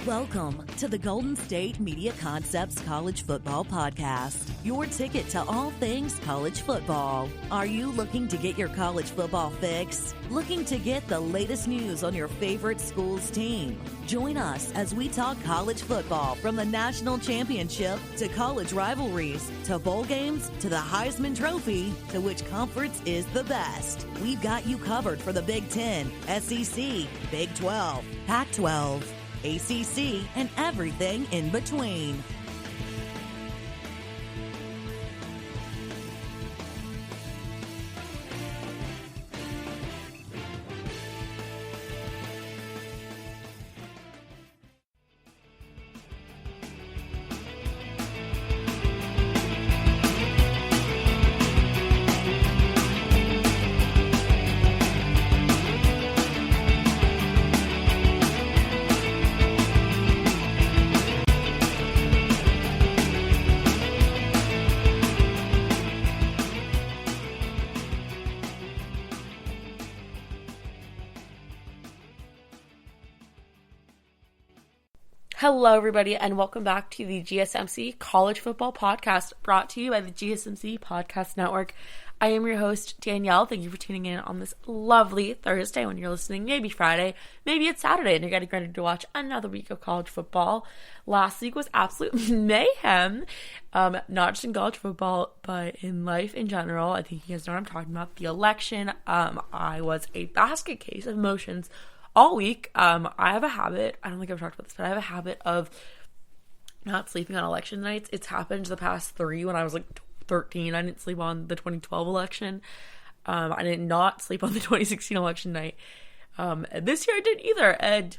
Welcome to the Golden State Media Concepts College Football Podcast, your ticket to all things college football. Are you looking to get your college football fix? Looking to get the latest news on your favorite school's team? Join us as we talk college football, from the national championship to college rivalries to bowl games to the Heisman Trophy to which conference is the best. We've got you covered for the Big Ten, SEC, Big 12, Pac-12, ACC, and everything in between. Hello, everybody, and welcome back to the GSMC College Football Podcast, brought to you by the GSMC Podcast Network. I am your host, Danielle. Thank you for tuning in on this lovely Thursday when you're listening. Maybe Friday, maybe it's Saturday, and you're getting ready to watch another week of college football. Last week was absolute mayhem, not just in college football, but in life in general. I think you guys know what I'm talking about. The election. I was a basket case of emotions all week. I have a habit, I don't think I've talked about this, but I have a habit of not sleeping on election nights. It's happened the past 3 when I was like 13. I didn't sleep on the 2012 election. I did not sleep on the 2016 election night. This year I didn't either. And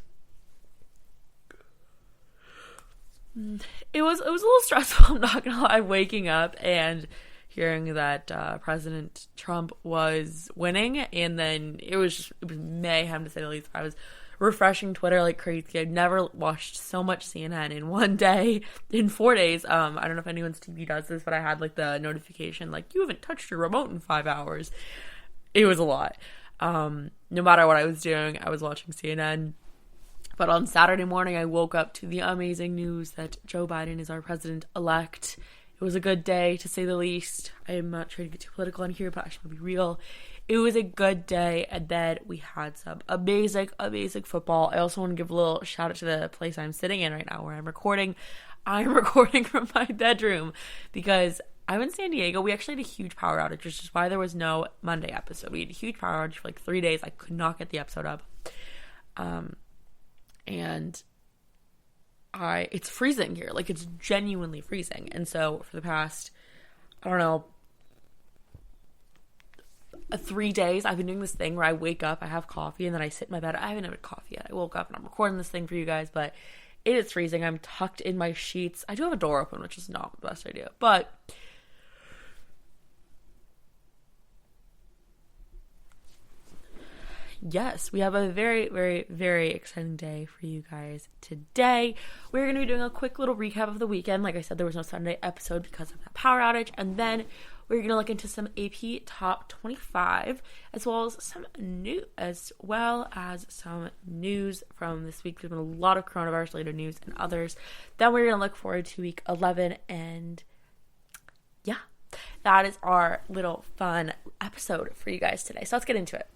it was a little stressful, I'm not gonna lie, waking up and hearing that President Trump was winning, and then it was mayhem, to say the least. I was refreshing Twitter like crazy. I've never watched so much CNN in one day, in 4 days. I don't know if anyone's TV does this, but I had like the notification, like, you haven't touched your remote in 5 hours. It was a lot. No matter what I was doing, I was watching CNN. But on Saturday morning, I woke up to the amazing news that Joe Biden is our president-elect. It was a good day, to say the least. I am not trying to get too political on here, but I should be real. It was a good day, and then we had some amazing football. I also want to give a little shout out to the place I'm sitting in right now where I'm recording. I'm recording from my bedroom because I'm in San Diego. We actually had a huge power outage, which is why there was no Monday episode. We had a huge power outage for like 3 days. I could not get the episode up. And it's freezing here. Like, it's genuinely freezing. And so for the past, I don't know, 3 days, I've been doing this thing where I wake up, I have coffee, and then I sit in my bed. I haven't had coffee yet. I woke up and I'm recording this thing for you guys, but it is freezing. I'm tucked in my sheets. I do have a door open, which is not the best idea, but yes, we have a very, very, very exciting day for you guys today. We're going to be doing a quick little recap of the weekend. Like I said, there was no Sunday episode because of that power outage. And then we're going to look into some AP Top 25, as well as some news from this week. There's been a lot of coronavirus-related news and others. Then we're going to look forward to week 11. And yeah, that is our little fun episode for you guys today. So let's get into it.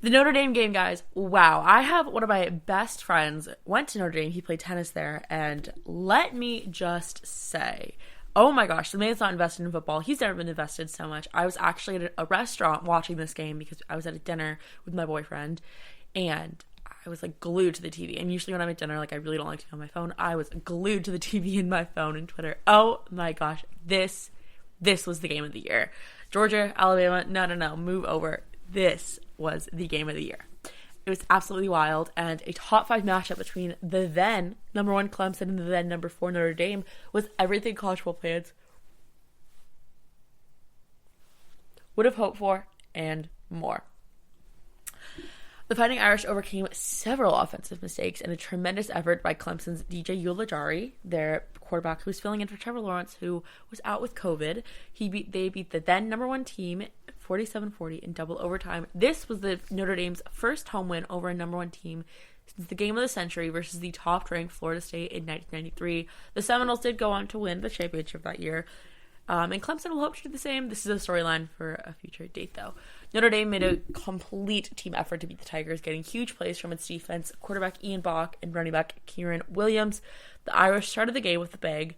The Notre Dame game, guys, wow. I have one of my best friends went to Notre Dame. He played tennis there, and let me just say, oh my gosh, the man's not invested in football. He's never been invested so much. I was actually at a restaurant watching this game because I was at a dinner with my boyfriend, and I was like glued to the TV. And usually when I'm at dinner, like, I really don't like to be on my phone. I was glued to the TV and my phone and Twitter. Oh my gosh, this was the game of the year. Georgia, Alabama, no, move over. This was the game of the year. It was absolutely wild, and a top 5 matchup between the then number 1 Clemson and the then number 4 Notre Dame was everything college football fans would have hoped for and more. The Fighting Irish overcame several offensive mistakes and a tremendous effort by Clemson's DJ Ujulari, their quarterback, who was filling in for Trevor Lawrence, who was out with COVID. They beat the then number 1 team 47-40 in double overtime. This was the Notre Dame's first home win over a number 1 team since the game of the century versus the top-ranked Florida State in 1993. The Seminoles did go on to win the championship that year. And Clemson will hope to do the same. This is a storyline for a future date, though. Notre Dame made a complete team effort to beat the Tigers, getting huge plays from its defense, quarterback Ian Bach and running back Kieran Williams. The Irish started the game with the bag,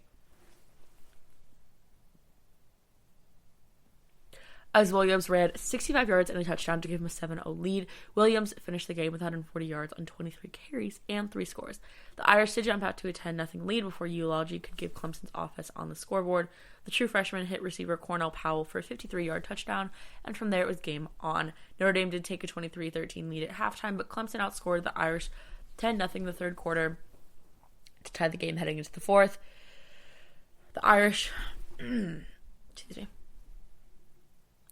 as Williams ran 65 yards and a touchdown to give him a 7-0 lead. Williams finished the game with 140 yards on 23 carries and 3 scores. The Irish did jump out to a 10-0 lead before Eulogy could give Clemson's offense on the scoreboard. The true freshman hit receiver Cornell Powell for a 53-yard touchdown, and from there it was game on. Notre Dame did take a 23-13 lead at halftime, but Clemson outscored the Irish 10-0 the third quarter to tie the game heading into the fourth. The Irish... excuse me.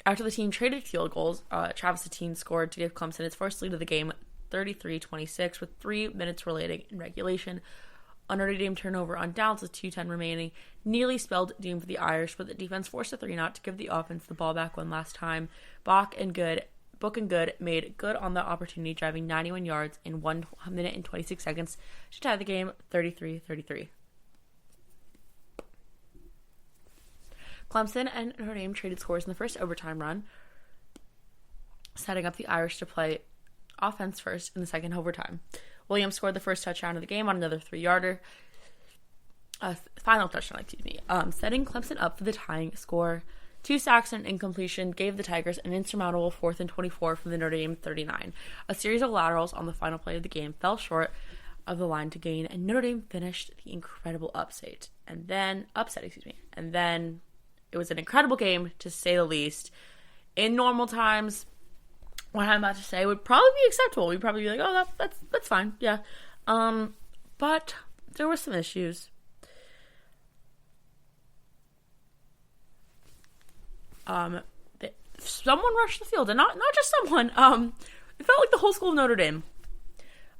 After the team traded field goals, Travis Etienne scored to give Clemson its first lead of the game, 33-26, with 3 minutes remaining in regulation. A Notre Dame turnover on downs with 2:10 remaining nearly spelled doom for the Irish, but the defense forced a 3-and-out to give the offense the ball back one last time. Book and Good made good on the opportunity, driving 91 yards in 1 minute and 26 seconds to tie the game 33-33. Clemson and Notre Dame traded scores in the first overtime run, setting up the Irish to play offense first in the second overtime. Williams scored the first touchdown of the game on another 3-yarder. Final touchdown, setting Clemson up for the tying score. 2 sacks and incompletion gave the Tigers an insurmountable 4th and 24 from the Notre Dame 39. A series of laterals on the final play of the game fell short of the line to gain, and Notre Dame finished the incredible upset. And then it was an incredible game, to say the least. In normal times, what I'm about to say would probably be acceptable. We'd probably be like, oh, that's fine, yeah. But there were some issues. Someone rushed the field, and not just someone. It felt like the whole school of Notre Dame.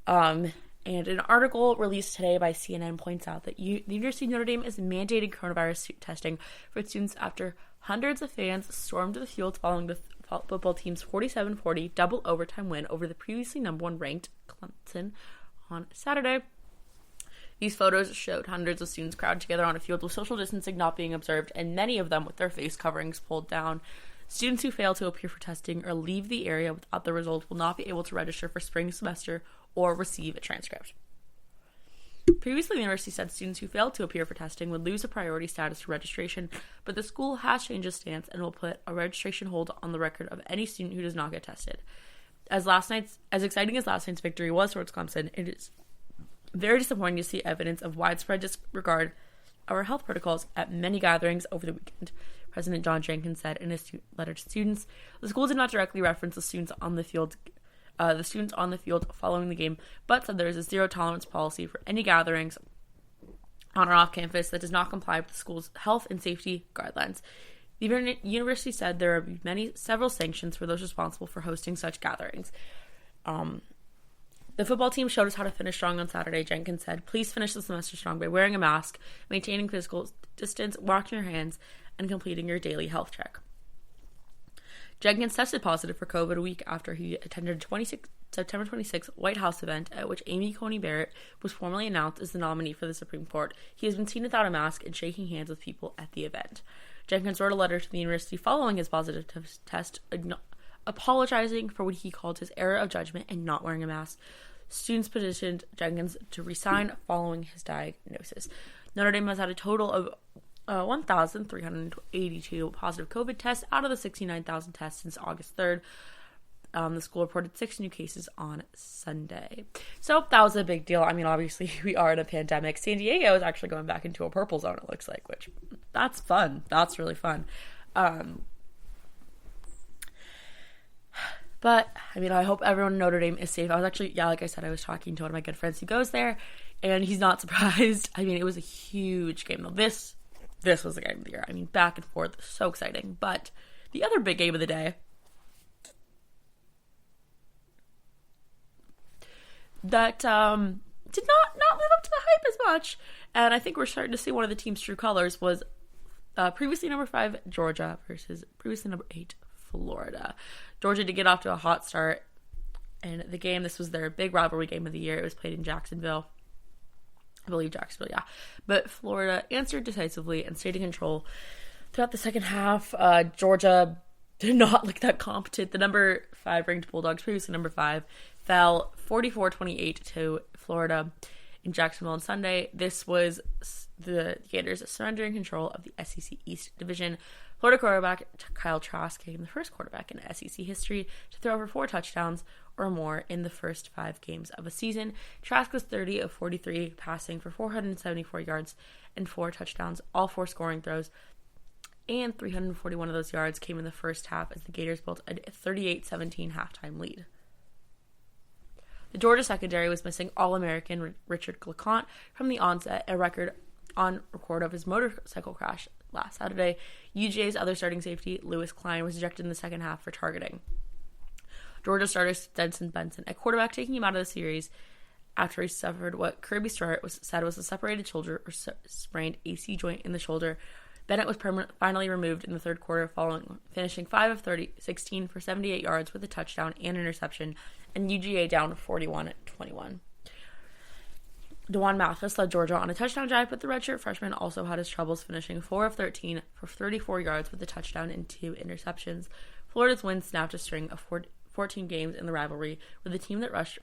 And an article released today by CNN points out that the University of Notre Dame is mandating coronavirus testing for its students after hundreds of fans stormed the field following the football team's 47-40 double overtime win over the previously number 1 ranked Clemson on Saturday. These photos showed hundreds of students crowded together on a field with social distancing not being observed, and many of them with their face coverings pulled down. Students who fail to appear for testing or leave the area without the results will not be able to register for spring semester or receive a transcript. Previously, the university said students who failed to appear for testing would lose a priority status for registration, but the school has changed its stance and will put a registration hold on the record of any student who does not get tested. As exciting as last night's victory was towards Clemson, it is very disappointing to see evidence of widespread disregard of our health protocols at many gatherings over the weekend. President John Jenkins said in his letter to students, the school did not directly reference the students on the field following the game, but said there is a zero-tolerance policy for any gatherings on or off campus that does not comply with the school's health and safety guidelines. The university said there are several sanctions for those responsible for hosting such gatherings. The football team showed us how to finish strong on Saturday, Jenkins said. Please finish the semester strong by wearing a mask, maintaining physical distance, washing your hands, and completing your daily health check. Jenkins tested positive for COVID a week after he attended a September 26th White House event at which Amy Coney Barrett was formally announced as the nominee for the Supreme Court. He has been seen without a mask and shaking hands with people at the event. Jenkins wrote a letter to the university following his positive test, apologizing for what he called his error of judgment and not wearing a mask. Students petitioned Jenkins to resign following his diagnosis. Notre Dame has had a total of 1,382 positive COVID tests out of the 69,000 tests since August 3rd. The school reported 6 new cases on Sunday. So that was a big deal. I mean, obviously, we are in a pandemic. San Diego is actually going back into a purple zone, it looks like, which that's fun. That's really fun. But, I mean, I hope everyone in Notre Dame is safe. I was actually, like I said, I was talking to one of my good friends who goes there, and he's not surprised. I mean, it was a huge game, though. This was the game of the year. I mean, back and forth, so exciting. But the other big game of the day that did not live up to the hype as much, and I think we're starting to see one of the team's true colors, was previously number 5 Georgia versus previously number 8 Florida. Georgia did get off to a hot start in the game. This was their big rivalry game of the year. It was played in Jacksonville. I believe Jacksonville, yeah. But Florida answered decisively and stayed in control throughout the second half. Georgia did not look that competent. The number 5 ranked Bulldogs, previously number 5, fell 44-28 to Florida in Jacksonville on Sunday. This was the Gators surrendering control of the SEC East Division. Florida quarterback Kyle Trask became the first quarterback in SEC history to throw over 4 touchdowns or more in the first 5 games of a season. Trask was 30 of 43, passing for 474 yards and 4 touchdowns, all 4 scoring throws, and 341 of those yards came in the first half as the Gators built a 38-17 halftime lead. The Georgia secondary was missing All-American Richard LeCounte from the onset, a record on record of his motorcycle crash last Saturday. UGA's other starting safety, Lewis Klein, was ejected in the second half for targeting Georgia starter Stetson Benson, a quarterback, taking him out of the series after he suffered what Kirby Stewart said was a separated shoulder or sprained AC joint in the shoulder. Bennett was finally removed in the third quarter, finishing 5 of 16 for 78 yards with a touchdown and interception, and UGA down 41-21. DeJuan Mathis led Georgia on a touchdown drive, but the redshirt freshman also had his troubles, finishing 4 of 13 for 34 yards with a touchdown and 2 interceptions. Florida's win snapped a string of 14 games in the rivalry, with the team that rushes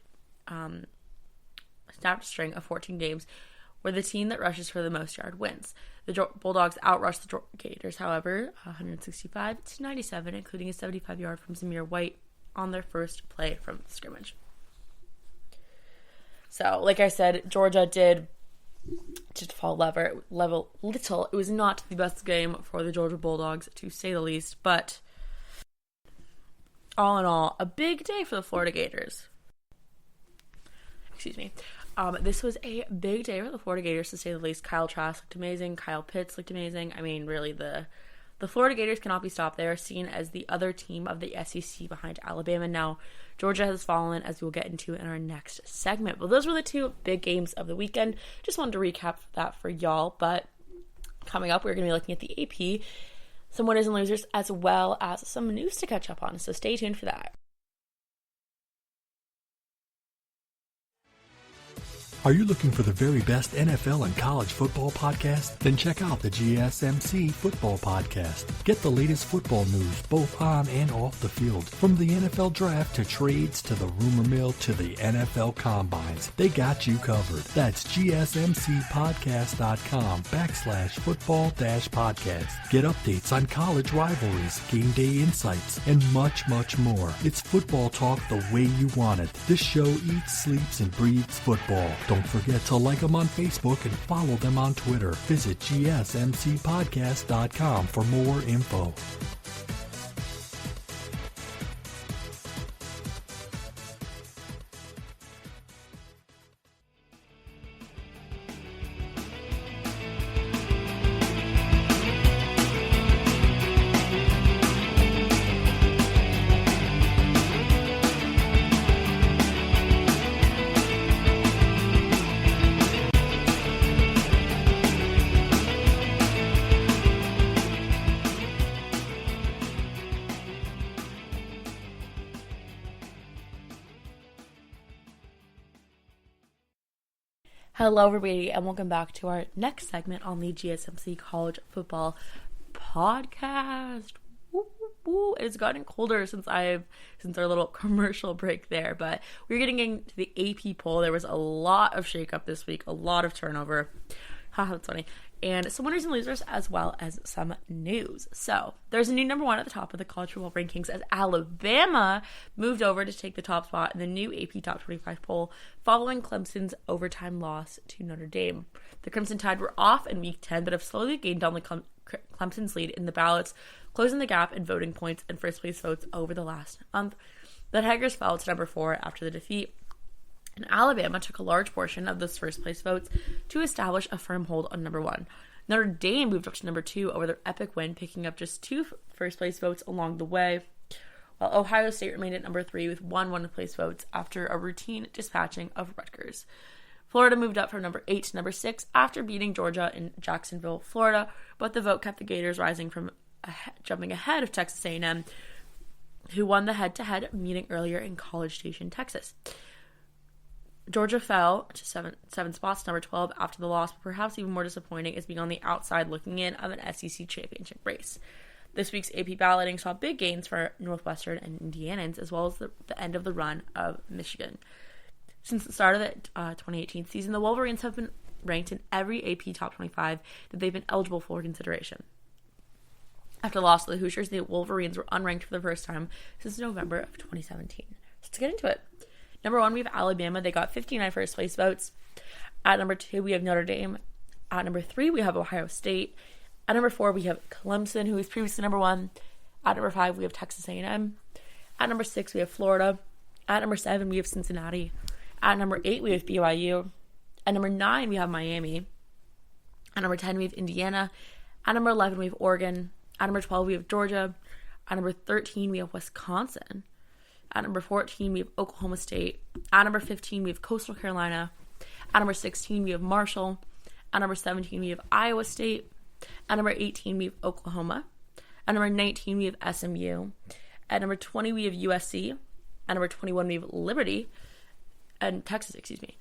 for the most yard wins. The Bulldogs outrushed the Gators, however, 165-97, including a 75-yard from Zamir White on their first play from the scrimmage. So, like I said, Georgia did just fall level little. It was not the best game for the Georgia Bulldogs, to say the least, but all in all, a big day for the Florida Gators. Excuse me. This was a big day for the Florida Gators, to say the least. Kyle Trask looked amazing. Kyle Pitts looked amazing. I mean, really, the Florida Gators cannot be stopped. They are seen as the other team of the SEC behind Alabama now. Georgia has fallen, as we'll get into in our next segment. But those were the 2 big games of the weekend. Just wanted to recap that for y'all. But coming up, we're going to be looking at the AP, some winners and losers, as well as some news to catch up on. So stay tuned for that. Are you looking for the very best NFL and college football podcast? Then check out the GSMC Football Podcast. Get the latest football news both on and off the field. From the NFL Draft to trades to the rumor mill to the NFL Combines, they got you covered. That's GSMCpodcast.com/football-podcast. Get updates on college rivalries, game day insights, and much, much more. It's football talk the way you want it. This show eats, sleeps, and breathes football. Don't forget to like them on Facebook and follow them on Twitter. Visit GSMCpodcast.com for more info. Hello, everybody, and welcome back to our next segment on the GSMC College Football Podcast. Woo, woo, woo. It's gotten colder since our little commercial break there, but we're getting into the AP poll. There was a lot of shakeup this week, a lot of turnover. Haha, that's funny. And some winners and losers, as well as some news. So, there's a new number 1 at the top of the college football rankings as Alabama moved over to take the top spot in the new AP Top 25 poll following Clemson's overtime loss to Notre Dame. The Crimson Tide were off in Week 10, but have slowly gained on the Clemson's lead in the ballots, closing the gap in voting points and first-place votes over the last month. The Tigers fell to number 4 after the defeat, and Alabama took a large portion of those first-place votes to establish a firm hold on number 1. Notre Dame moved up to number 2 over their epic win, picking up just 2 first-place votes along the way, while Ohio State remained at number 3 with 1 place votes after a routine dispatching of Rutgers. Florida moved up from number 8 to number 6 after beating Georgia in Jacksonville, Florida, but the vote kept the Gators rising from jumping ahead of Texas A&M who won the head-to-head meeting earlier in College Station, Texas. Georgia fell to seven spots, number 12, after the loss, but perhaps even more disappointing is being on the outside looking in of an SEC championship race. This week's AP balloting saw big gains for Northwestern and Indianans, as well as the end of the run of Michigan. Since the start of the 2018 season, the Wolverines have been ranked in every AP Top 25 that they've been eligible for consideration. After the loss to the Hoosiers, the Wolverines were unranked for the first time since November of 2017. So let's get into it. Number 1, we have Alabama. They got 59 first place votes. At number 2, we have Notre Dame. At number 3, we have Ohio State. At number 4, we have Clemson, who was previously number 1. At number 5, we have Texas A&M. At number 6, we have Florida. At number 7, we have Cincinnati. At number 8, we have BYU. At number 9, we have Miami. At number 10, we have Indiana. At number 11, we have Oregon. At number 12, we have Georgia. At number 13, we have Wisconsin. At number 14, we have Oklahoma State. At number 15, we have Coastal Carolina. At number 16, we have Marshall. At number 17, we have Iowa State. At number 18, we have Oklahoma. At number 19, we have SMU. At number 20, we have USC. At number 21, we have Liberty. And Texas,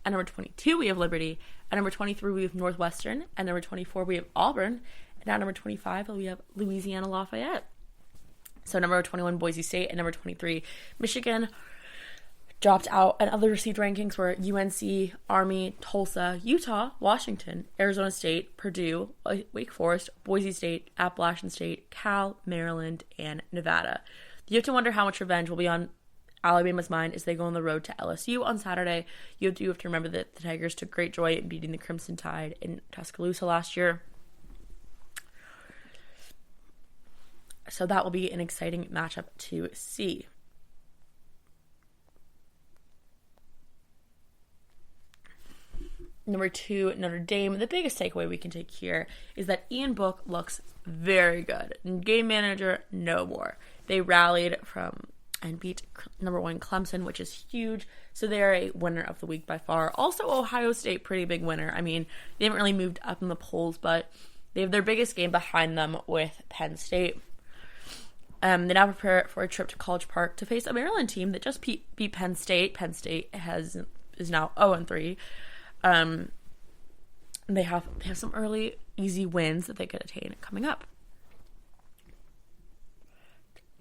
At number 22, we have Liberty. At number 23, we have Northwestern. At number 24, we have Auburn. And at number 25, we have Louisiana Lafayette. So number 21, Boise State. And number 23, Michigan. Dropped out, and other received rankings were UNC, Army, Tulsa, Utah, Washington, Arizona State, Purdue, Wake Forest, Boise State, Appalachian State, Cal, Maryland, and Nevada. You have to wonder how much revenge will be on Alabama's mind as they go on the road to LSU on Saturday. You have to remember that the Tigers took great joy in beating the Crimson Tide in Tuscaloosa last year. So that will be an exciting matchup to see. Number 2, Notre Dame. The biggest takeaway we can take here is that Ian Book looks very good. Game manager, no more. They rallied and beat number 1 Clemson, which is huge. So they are a winner of the week by far. Also, Ohio State, pretty big winner. I mean, they haven't really moved up in the polls, but they have their biggest game behind them with Penn State. They now prepare for a trip to College Park to face a Maryland team that just beat Penn State. Penn State is now 0-3. They have some early easy wins that they could attain coming up.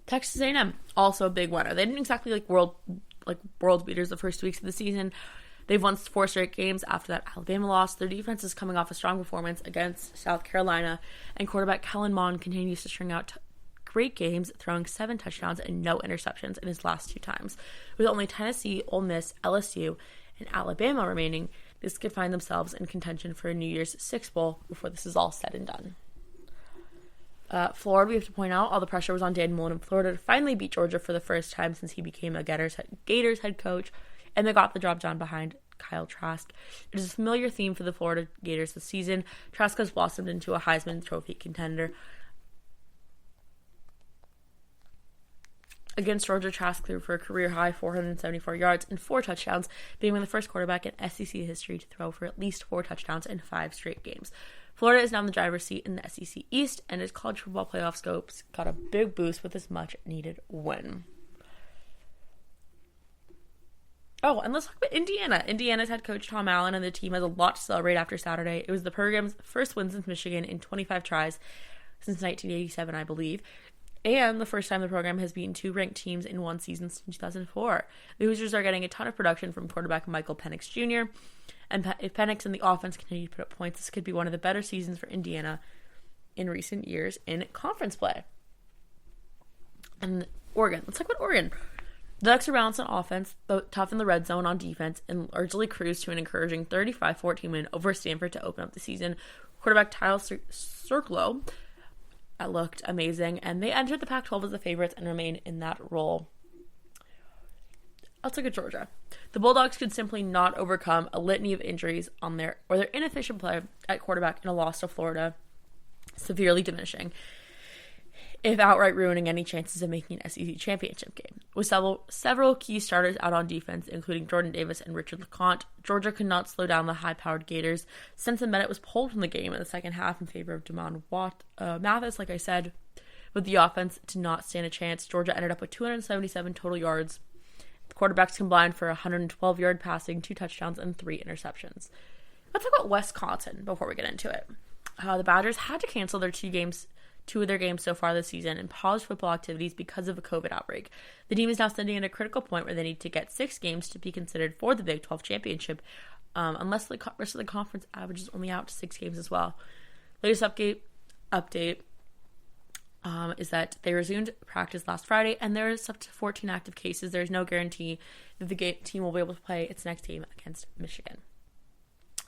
Texas A&M, also a big winner. They didn't exactly world beaters the first 2 weeks of the season. They've won 4 straight games after that Alabama loss. Their defense is coming off a strong performance against South Carolina, and quarterback Kellen Mond continues to string out great games, throwing 7 touchdowns and no interceptions in his last 2 times. With only Tennessee, Ole Miss, LSU, and Alabama remaining, this could find themselves in contention for a New Year's Six Bowl before this is all said and done. Florida, we have to point out, all the pressure was on Dan Mullen in Florida to finally beat Georgia for the first time since he became a Gators head coach, and they got the job done behind Kyle Trask. It is a familiar theme for the Florida Gators this season. Trask has blossomed into a Heisman Trophy contender. Against Georgia, Trask threw for a career-high 474 yards and 4 touchdowns, being the first quarterback in SEC history to throw for at least 4 touchdowns in 5 straight games. Florida is now in the driver's seat in the SEC East, and its college football playoff scopes got a big boost with this much-needed win. Oh, and let's talk about Indiana. Indiana's head coach Tom Allen and the team has a lot to celebrate after Saturday. It was the program's first win since Michigan in 25 tries since 1987, I believe. And the first time the program has beaten 2 ranked teams in one season since 2004. The Hoosiers are getting a ton of production from quarterback Michael Penix Jr., and if Penix and the offense continue to put up points, this could be one of the better seasons for Indiana in recent years in conference play. And Oregon. Let's talk about Oregon. The Ducks are balanced on offense, though tough in the red zone on defense, and largely cruised to an encouraging 35-14 win over Stanford to open up the season. Quarterback Tyler Circlo looked amazing, and they entered the Pac-12 as the favorites and remain in that role. Let's look at Georgia. The Bulldogs could simply not overcome a litany of injuries on their inefficient play at quarterback in a loss to Florida, severely diminishing, if outright ruining any chances of making an SEC championship game. With several key starters out on defense, including Jordan Davis and Richard LeCounte, Georgia could not slow down the high-powered Gators. Stetson Bennett was pulled from the game in the second half in favor of Damon Mathis, like I said. With the offense to not stand a chance, Georgia ended up with 277 total yards. The quarterbacks combined for 112-yard passing, 2 touchdowns, and 3 interceptions. Let's talk about Wisconsin before we get into it. The Badgers had to cancel their 2 of their games so far this season and pause football activities because of a COVID outbreak. The team is now standing at a critical point where they need to get 6 games to be considered for the Big 12 championship, unless the rest of the conference averages only out to 6 games as well. Latest update is that they resumed practice last Friday, and there is up to 14 active cases. There is no guarantee that the team will be able to play its next game against Michigan.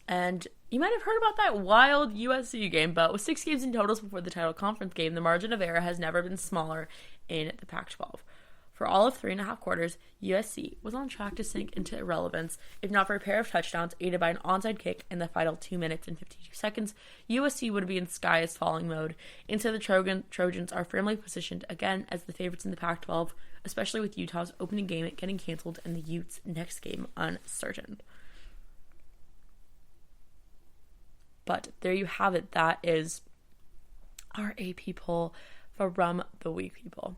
And you might have heard about that wild USC game, but with 6 games in totals before the title conference game, the margin of error has never been smaller in the Pac-12. For all of 3.5 quarters, USC was on track to sink into irrelevance, if not for a pair of touchdowns aided by an onside kick in the final 2 minutes and 52 seconds. USC would be in sky is falling mode. Instead, the Trojans are firmly positioned again as the favorites in the Pac-12, especially with Utah's opening game getting canceled and the Utes' next game uncertain. But there you have it. That is our AP poll from the week, people.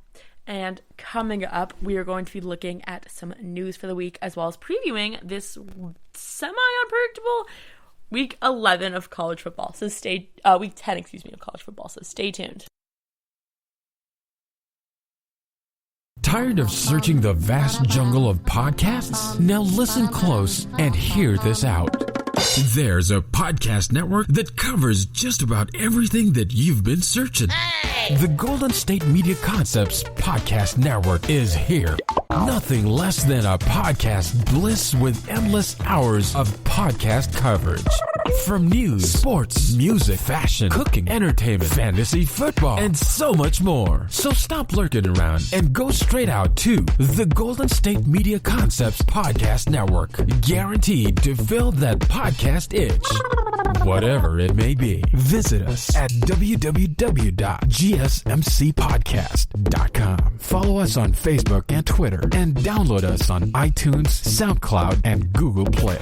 And coming up, we are going to be looking at some news for the week, as well as previewing this semi-unpredictable week 11 of college football. So week 10, of college football. So stay tuned. Tired of searching the vast jungle of podcasts? Now listen close and hear this out. There's a podcast network that covers just about everything that you've been searching. Hey! The Golden State Media Concepts Podcast Network is here. Nothing less than a podcast bliss with endless hours of podcast coverage. From news, sports, music, fashion, cooking, entertainment, fantasy, football, and so much more. So stop lurking around and go straight out to the Golden State Media Concepts Podcast Network. Guaranteed to fill that podcast itch. Whatever it may be. Visit us at www.gsmcpodcast.com. Follow us on Facebook and Twitter, and download us on iTunes, SoundCloud, and Google Play.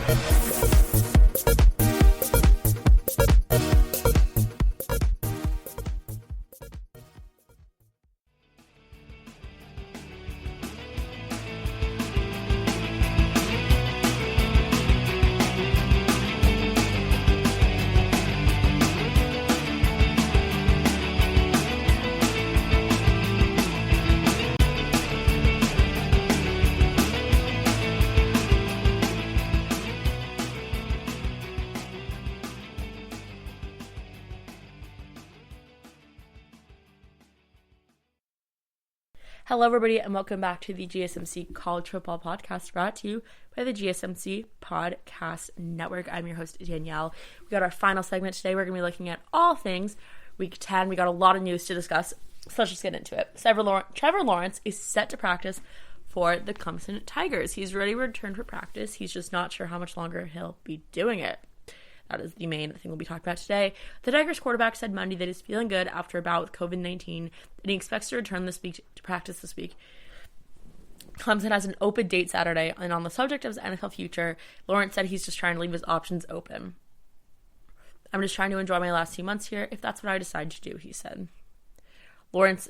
Hello, everybody, and welcome back to the GSMC College Football Podcast, brought to you by the GSMC Podcast Network. I'm your host, Danielle. We got our final segment today. We're going to be looking at all things Week 10. We got a lot of news to discuss, so let's just get into it. Trevor Lawrence is set to practice for the Clemson Tigers. He's ready to return for practice. He's just not sure how much longer he'll be doing it. That is the main thing we'll be talking about today. The Tigers quarterback said Monday that he's feeling good after a bout with COVID-19, and he expects to return this week to practice this week. Clemson has an open date Saturday, and on the subject of his NFL future, Lawrence said he's just trying to leave his options open. I'm just trying to enjoy my last few months here, if that's what I decide to do, he said. Lawrence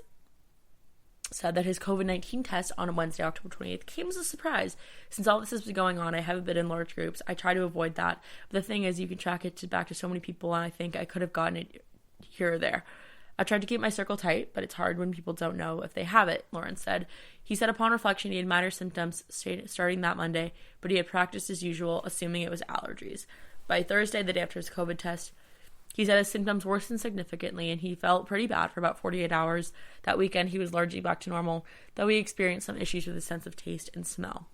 said that his COVID-19 test on Wednesday, October 28th, came as a surprise. Since all this has been going on, I haven't been in large groups. I try to avoid that. But the thing is, you can track it back to so many people, and I think I could have gotten it here or there. I tried to keep my circle tight, but it's hard when people don't know if they have it, Lawrence said. He said upon reflection he had minor symptoms starting that Monday, but he had practiced as usual, assuming it was allergies. By Thursday, the day after his COVID test, he said his symptoms worsened significantly, and he felt pretty bad for about 48 hours. That weekend, he was largely back to normal, though he experienced some issues with his sense of taste and smell.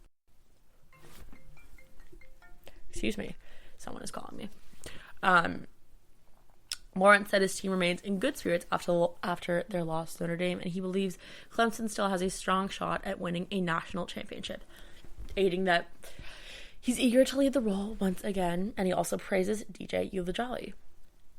Excuse me. Someone is calling me. Lawrence said his team remains in good spirits after their loss to Notre Dame, and he believes Clemson still has a strong shot at winning a national championship, aiding that he's eager to lead the role once again, and he also praises DJ Uiagalelei.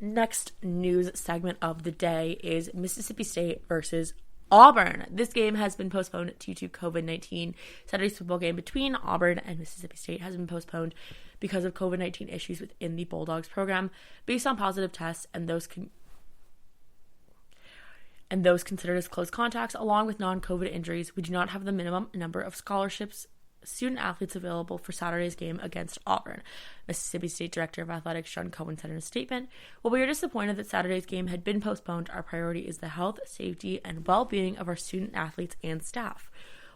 Next news segment of the day is Mississippi State versus Auburn. This game has been postponed due to COVID-19. Saturday's football game between Auburn and Mississippi State has been postponed because of COVID-19 issues within the Bulldogs program based on positive tests, and those and those considered as close contacts, along with non-COVID injuries. We do not have the minimum number of scholarships student athletes available for Saturday's game against Auburn. Mississippi State Director of Athletics John Cohen said in a statement, "While we are disappointed that Saturday's game had been postponed, our priority is the health, safety, and well-being of our student athletes and staff.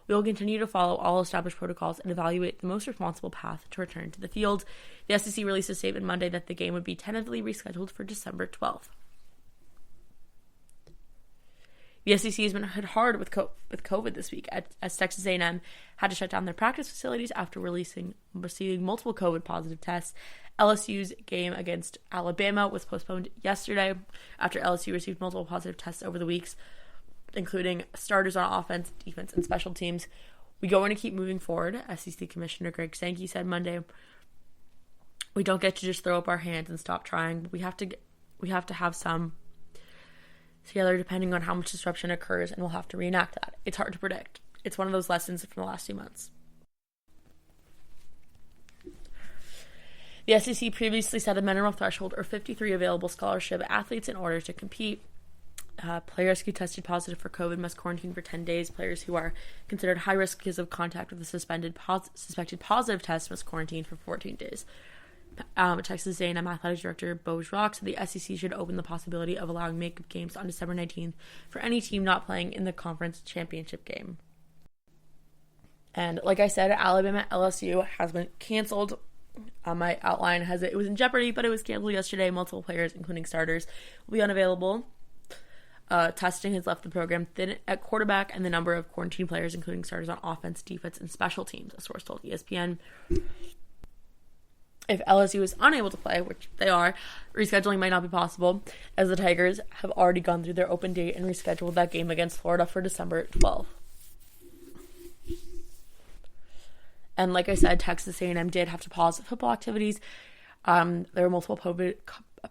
We will continue to follow all established protocols and evaluate the most responsible path to return to the field." The SEC released a statement Monday that the game would be tentatively rescheduled for December 12th. The SEC has been hit hard with COVID this week, as Texas A&M had to shut down their practice facilities after receiving multiple COVID positive tests. LSU's game against Alabama was postponed yesterday after LSU received multiple positive tests over the weeks, including starters on offense, defense, and special teams. "We going to keep moving forward," SEC Commissioner Greg Sankey said Monday. "We don't get to just throw up our hands and stop trying, but we have to have some together depending on how much disruption occurs, and we'll have to reenact that. It's hard to predict. It's one of those lessons from the last few months." The SEC previously set a minimum threshold of 53 available scholarship athletes in order to compete. Players who tested positive for COVID must quarantine for 10 days. Players who are considered high risk because of contact with a suspected positive test must quarantine for 14 days. Texas A&M Athletic Director Bo Rock said the SEC should open the possibility of allowing makeup games on December 19th for any team not playing in the conference championship game. And like I said, Alabama LSU has been canceled. My outline has it was in jeopardy, but it was canceled yesterday. Multiple players, including starters, will be unavailable. Testing has left the program thin at quarterback, and the number of quarantine players, including starters on offense, defense, and special teams, a source told ESPN. If LSU is unable to play, which they are, rescheduling might not be possible, as the Tigers have already gone through their open date and rescheduled that game against Florida for December 12th. And like I said, Texas A&M did have to pause football activities. There were multiple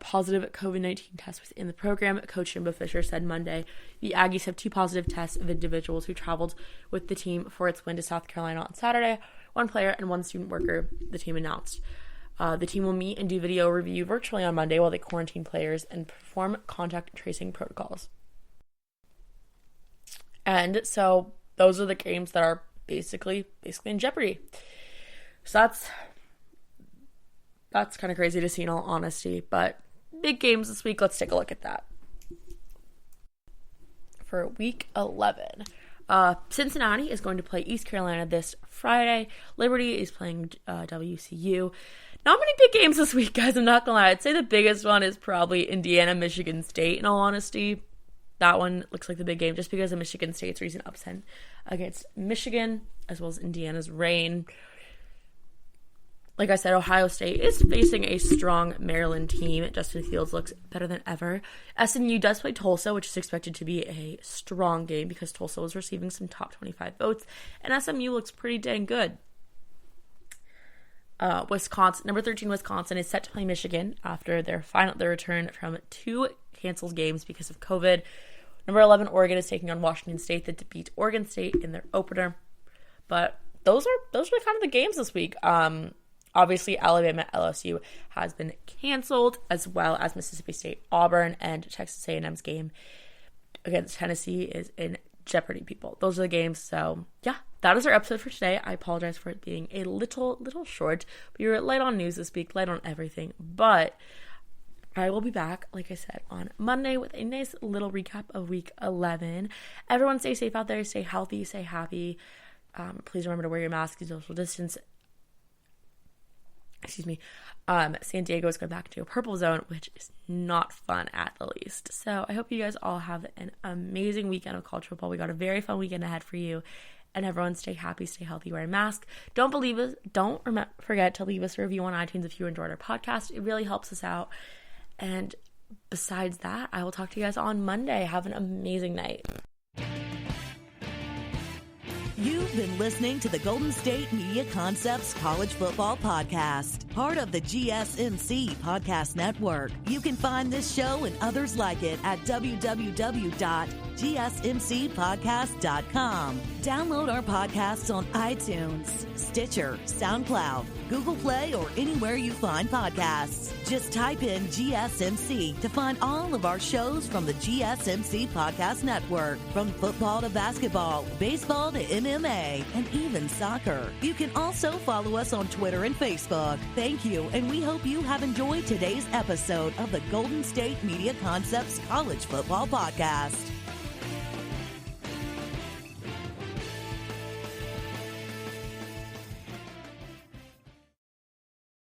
positive COVID-19 tests within the program. Coach Jimbo Fisher said Monday the Aggies have 2 positive tests of individuals who traveled with the team for its win to South Carolina on Saturday. 1 player and 1 student worker, the team announced. The team will meet and do video review virtually on Monday while they quarantine players and perform contact tracing protocols. And so those are the games that are basically in jeopardy. So that's kind of crazy to see, in all honesty. But big games this week. Let's take a look at that. For week 11, Cincinnati is going to play East Carolina this Friday. Liberty is playing WCU. Not many big games this week, guys. I'm not gonna lie. I'd say the biggest one is probably Indiana, Michigan State, in all honesty. That one looks like the big game just because of Michigan State's recent upset against Michigan, as well as Indiana's reign. Like I said, Ohio State is facing a strong Maryland team. Justin Fields looks better than ever. SMU does play Tulsa, which is expected to be a strong game because Tulsa was receiving some top 25 votes, and SMU looks pretty dang good. Number 13 Wisconsin is set to play Michigan after their return from 2 canceled games because of COVID. Number 11 Oregon is taking on Washington State that beat Oregon State in their opener. But those are kind of the games this week. Obviously, Alabama LSU has been canceled, as well as Mississippi State Auburn, and Texas A&M's game against Tennessee is in jeopardy, people. Those are the games. So yeah, that is our episode for today. I apologize for it being a little short. We were light on news this week, light on everything, but I will be back, like I said, on Monday with a nice little recap of week 11. Everyone stay safe out there, stay healthy, stay happy. Please remember to wear your mask and social distance. San Diego is going back to a purple zone, which is not fun at the least. So I hope you guys all have an amazing weekend of college football. We got a very fun weekend ahead for you. And everyone stay happy, stay healthy, wear a mask. Don't forget to leave us a review on iTunes if you enjoyed our podcast. It really helps us out. And besides that, I will talk to you guys on Monday. Have an amazing night. You've You've been listening to the Golden State Media Concepts College Football Podcast, part of the GSMC Podcast Network. You can find this show and others like it at www.gsmcpodcast.com. Download our podcasts on iTunes, Stitcher, SoundCloud, Google Play, or anywhere you find podcasts. Just type in GSMC to find all of our shows from the GSMC Podcast Network, from football to basketball, baseball to MMA, and even soccer. You can also follow us on Twitter and Facebook. Thank you, and we hope you have enjoyed today's episode of the Golden State Media Concepts College Football Podcast.